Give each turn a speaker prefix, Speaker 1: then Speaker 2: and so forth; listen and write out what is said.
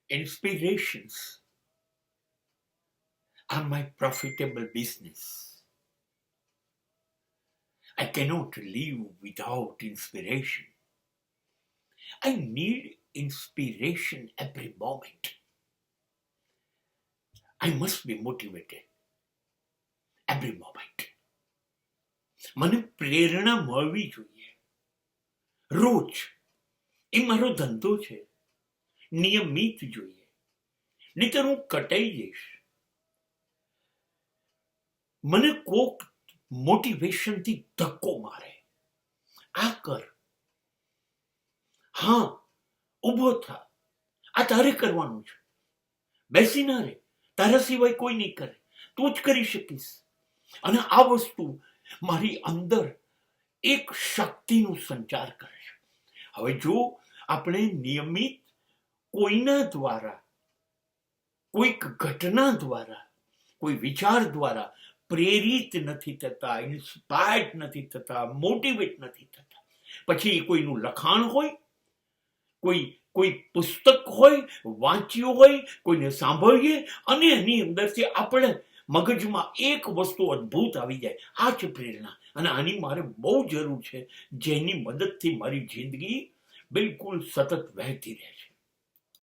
Speaker 1: Inspirations are my profitable business. I cannot live without inspiration. I need inspiration every moment. I must be motivated every moment. મને પ્રેરણા મળવી જોઈએ રોજ. એ મારો ધંધો છે, નિયમિત જોઈએ, નહીતર હું કટાઈ જઈશ. મને કોક મોટિવેશનથી ધક્કો મારે, આ કર, હા ઊભો થા, આ તારે કરવાનું છે, બેસી ના રે, તારા સિવાય કોઈ નહીં કરે, તું જ કરી શકીશ. અને આ વસ્તુ મારી અંદર એક શક્તિનો સંચાર કરે છે. હવે જો આપણે નિયમિત કોઈના દ્વારા, કોઈક ઘટના દ્વારા, કોઈ વિચાર દ્વારા પ્રેરિત નથી થતા, ઇન્સ્પાયર્ડ નથી થતા, મોટિવેટ નથી થતા, પછી કોઈનું લખાણ હોય, કોઈ પુસ્તક હોય, વાંચ્યું હોય, કોઈને સાંભળીએ અને એની અંદરથી આપણે મગજમાં એક વસ્તુ અદ્ભુત આવી જાય, આ છે પ્રેરણા. અને આની મારે બહુ જરૂર છે, જેની મદદથી મારી જિંદગી બિલકુલ સતત વહેતી રહે છે.